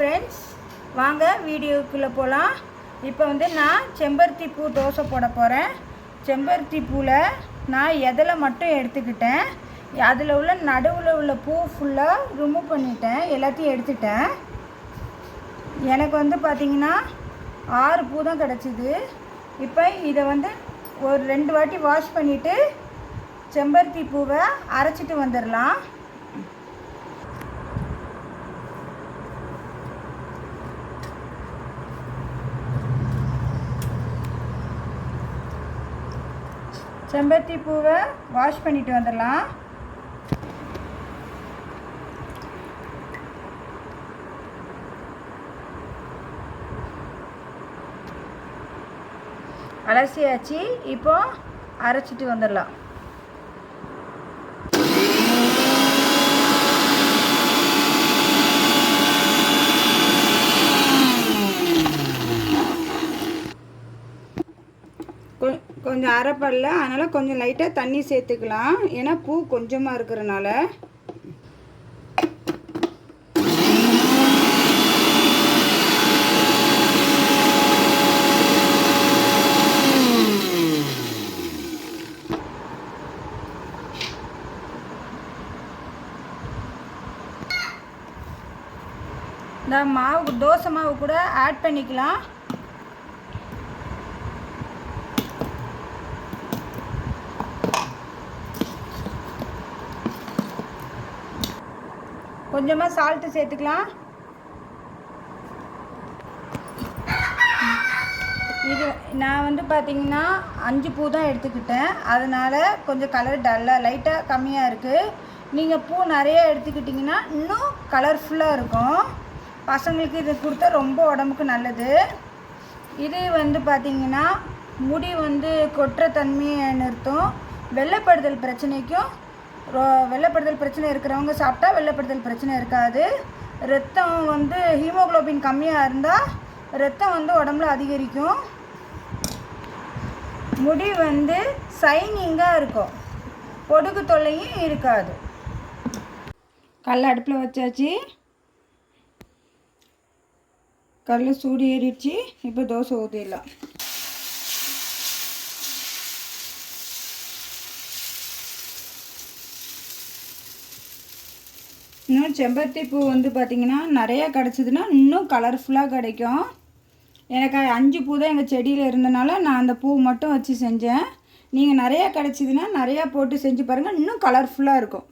Friends, வாங்க வீடியோக்குள்ளே போகலாம். இப்போ நான் செம்பருத்தி பூ தோசை போட போகிறேன். செம்பருத்தி பூவில் நான் எதில் மட்டும் எடுத்துக்கிட்டேன். அதில் உள்ள நடுவில் உள்ள பூ ஃபுல்லாக ரிமூவ் பண்ணிட்டேன், எல்லாத்தையும் எடுத்துட்டேன். எனக்கு பார்த்திங்கன்னா 6 பூ தான் கிடச்சிது. இப்போ இதை ஒரு 2 வாட்டி வாஷ் பண்ணிவிட்டு செம்பருத்தி பூவை அரைச்சிட்டு வந்துடலாம். செம்பருத்தி பூவை வாஷ் பண்ணிட்டு வந்துடலாம். அலசியாச்சு. இப்போ அரைச்சிட்டு வந்துடலாம். கொஞ்சம் அரைப்படல, அதனால் கொஞ்சம் லைட்டாக தண்ணி சேர்த்துக்கலாம். ஏன்னா பூ கொஞ்சமாக இருக்கிறனால. இந்த மாவு தோசை மாவு கூட ஆட் பண்ணிக்கலாம். கொஞ்சமாக சால்ட்டு சேர்த்துக்கலாம். இது நான் பார்த்திங்கன்னா 5 பூ தான் எடுத்துக்கிட்டேன். அதனால் கொஞ்சம் கலர் டல்லாக லைட்டாக கம்மியாக இருக்குது. நீங்கள் பூ நிறையா எடுத்துக்கிட்டிங்கன்னா இன்னும் கலர்ஃபுல்லாக இருக்கும். பசங்களுக்கு இது கொடுத்தா ரொம்ப உடம்புக்கு நல்லது. இது பார்த்திங்கன்னா முடி கொட்டுற தன்மையை நிறுத்தும். வெள்ளைப்படுதல் பிரச்சனைக்கும் வெள்ளைப்படுதல் பிரச்சனை இருக்கிறவங்க சாப்பிட்டா வெள்ளைப்படுதல் பிரச்சனை இருக்காது. ரத்தம் ஹீமோகுளோபின் கம்மியாக இருந்தால் ரத்தம் உடம்புல அதிகரிக்கும். முடி சைனிங்காக இருக்கும், பொடுகு தொல்லையும் இருக்காது. கல் அடுப்பில் வச்சாச்சு. கல் சூடு ஏறிடுச்சு. இப்போ தோசை ஊற்றிடலாம். இன்னும் செம்பருத்தி பூ பார்த்திங்கன்னா நிறையா கிடச்சிதுன்னா இன்னும் கலர்ஃபுல்லாக கிடைக்கும். எனக்கு 5 பூ தான் எங்கள் செடியில் இருந்தனால நான் அந்த பூ மட்டும் வச்சு செஞ்சேன். நீங்கள் நிறையா கிடச்சிதுன்னா நிறையா போட்டு செஞ்சு பாருங்கள், இன்னும் கலர்ஃபுல்லாக இருக்கும்.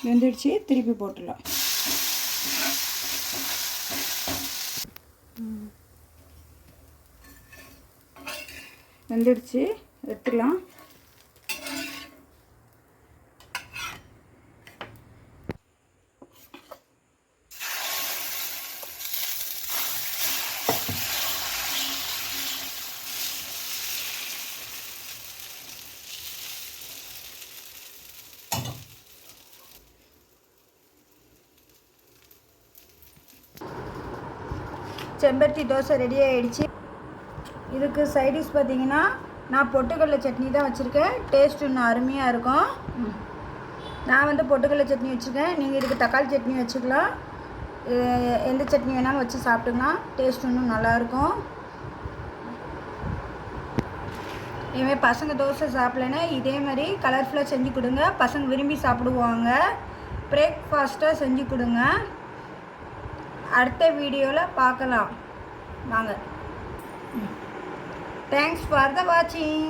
வெந்துடுச்சு, திருப்பி போட்டுடலாம். வெந்துடுச்சு, எடுத்துக்கலாம். செம்பருத்தி தோசை ரெடி ஆகிடுச்சு. இதுக்கு சைடிஷ் பார்த்திங்கன்னா நான் பொட்டுக்கடலை சட்னி தான் வச்சுருக்கேன். டேஸ்ட் இன்னும் அருமையாக இருக்கும். நான் பொட்டுக்கடலை சட்னி வச்சுருக்கேன். நீங்கள் இதுக்கு தக்காளி சட்னி வச்சுக்கலாம். எந்த சட்னி வேணாலும் வச்சு சாப்பிட்டுக்கலாம். டேஸ்ட் இன்னும் நல்லாயிருக்கும். இனிமேல் பசங்க தோசை சாப்பிட்லன்னா இதே மாதிரி கலர்ஃபுல்லாக செஞ்சு கொடுங்க. பசங்க விரும்பி சாப்பிடுவாங்க. பிரேக்ஃபாஸ்ட்டாக செஞ்சு கொடுங்க. அடுத்த வீடியோவில் பார்க்கலாம் வாங்க. தேங்க்ஸ் ஃபார் த வாட்சிங்.